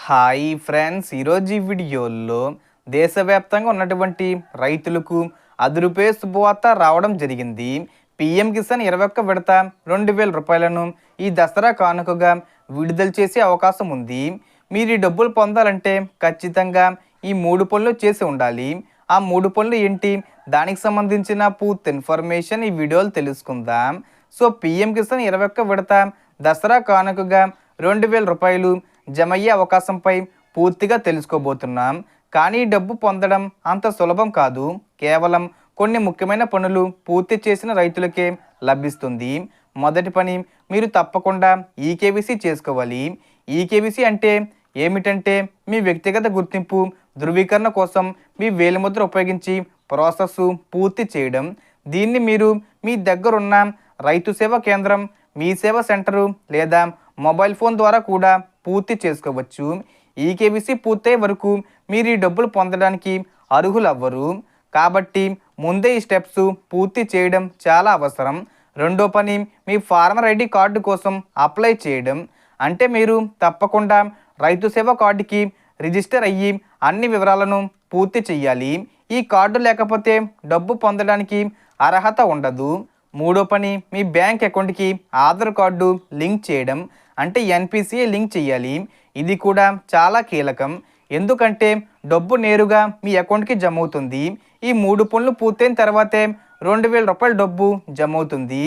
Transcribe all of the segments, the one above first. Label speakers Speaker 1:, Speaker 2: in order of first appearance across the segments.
Speaker 1: Hi friends, ఈరోజు ఈ వీడియోలో దేశవ్యాప్తంగా ఉన్నటువంటి రైతులకు అదురుపే శుభవార్త రావడం జరిగింది. పీఎం కిసాన్ 21 విడత 2,000 రూపాయలను ఈ దసరా కానుకగా విడుదల చేసే అవకాశం ఉంది. మీరు ఈ డబ్బులు పొందాలంటే ఖచ్చితంగా ఈ 3 పనులు చేసి ఉండాలి. ఆ 3 పనులు ఏంటి, దానికి సంబంధించిన పూర్తి ఇన్ఫర్మేషన్ ఈ వీడియోలో తెలుసుకుందాం. సో పీఎం కిసాన్ 21 విడత దసరా కానుకగా 2,000 రూపాయలు జమయ్యే అవకాశంపై పూర్తిగా తెలుసుకోబోతున్నాం. కానీ డబ్బు పొందడం అంత సులభం కాదు. కేవలం కొన్ని ముఖ్యమైన పనులు పూర్తి చేసిన రైతులకే లభిస్తుంది. మొదటి పని, మీరు తప్పకుండా ఈకేవీసీ చేసుకోవాలి. ఈకేవీసీ అంటే ఏమిటంటే, మీ వ్యక్తిగత గుర్తింపు ధృవీకరణ కోసం మీ వేలిముద్ర ఉపయోగించి ప్రాసెస్ పూర్తి చేయడం. దీన్ని మీరు మీ దగ్గరున్న రైతు సేవా కేంద్రం, మీ సేవా సెంటరు లేదా మొబైల్ ఫోన్ ద్వారా కూడా పూర్తి చేసుకోవచ్చు. ఈకేవీసీ పూర్తయ్యే వరకు మీరు ఈ డబ్బులు పొందడానికి అర్హులు అవ్వరు. కాబట్టి ముందే ఈ స్టెప్స్ పూర్తి చేయడం చాలా అవసరం. రెండో పని, మీ ఫార్మర్ ఐడి కార్డు కోసం అప్లై చేయడం. అంటే మీరు తప్పకుండా రైతు సేవా కార్డుకి రిజిస్టర్ అయ్యి అన్ని వివరాలను పూర్తి చేయాలి. ఈ కార్డు లేకపోతే డబ్బు పొందడానికి అర్హత ఉండదు. మూడో పని, మీ బ్యాంక్ అకౌంట్కి ఆధార్ కార్డు లింక్ చేయడం, అంటే ఎన్పిసిఐ లింక్ చేయాలి. ఇది కూడా చాలా కీలకం, ఎందుకంటే డబ్బు నేరుగా మీ అకౌంట్కి జమ అవుతుంది. ఈ 3 పనులు పూర్తయిన తర్వాతే 2,000 రూపాయల డబ్బు జమ అవుతుంది.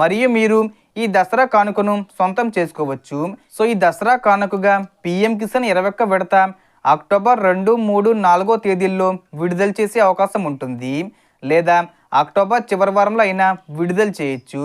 Speaker 1: మరియు మీరు ఈ దసరా కానుకను సొంతం చేసుకోవచ్చు. సో ఈ దసరా కానుకగా పీఎం కిసాన్ 21 విడత అక్టోబర్ 2, 3, 4 తేదీల్లో విడుదల చేసే అవకాశం ఉంటుంది. లేదా అక్టోబర్ చివరి వారంలో అయినా విడుదల చేయొచ్చు.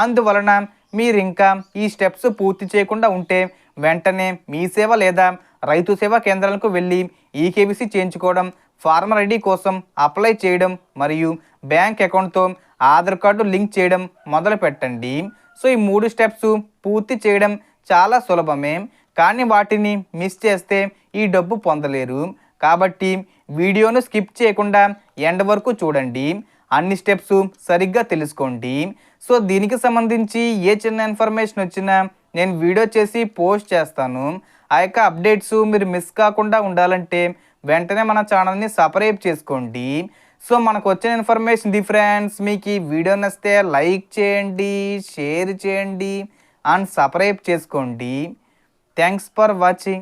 Speaker 1: అందువలన మీరు ఇంకా ఈ స్టెప్స్ పూర్తి చేయకుండా ఉంటే వెంటనే మీ సేవ లేదా రైతు సేవా కేంద్రాలకు వెళ్ళి ఈకేవీసీ చేయించుకోవడం, ఫార్మర్ ఐడి కోసం అప్లై చేయడం మరియు బ్యాంక్ అకౌంట్తో ఆధార్ కార్డు లింక్ చేయడం మొదలు పెట్టండి. సో ఈ 3 స్టెప్స్ పూర్తి చేయడం చాలా సులభమే, కానీ వాటిని మిస్ చేస్తే ఈ డబ్బు పొందలేరు. కాబట్టి వీడియోను స్కిప్ చేయకుండా ఎండ్ వరకు చూడండి. అన్ని స్టెప్స్ సరిగ్గా తెలుసుకోండి. సో దీనికి సంబంధించి ఏ చిన్న ఇన్ఫర్మేషన్ వచ్చినా నేను వీడియో చేసి పోస్ట్ చేస్తాను. ఆ యొక్క అప్డేట్స్ మీరు మిస్ కాకుండా ఉండాలంటే వెంటనే మన ఛానల్ని సబ్స్క్రైబ్ చేసుకోండి. సో మనకు వచ్చిన ఇన్ఫర్మేషన్ ఇది ఫ్రెండ్స్. మీకు ఈ వీడియో నచ్చితే లైక్ చేయండి, షేర్ చేయండి అండ్ సబ్స్క్రైబ్ చేసుకోండి. Thanks for watching.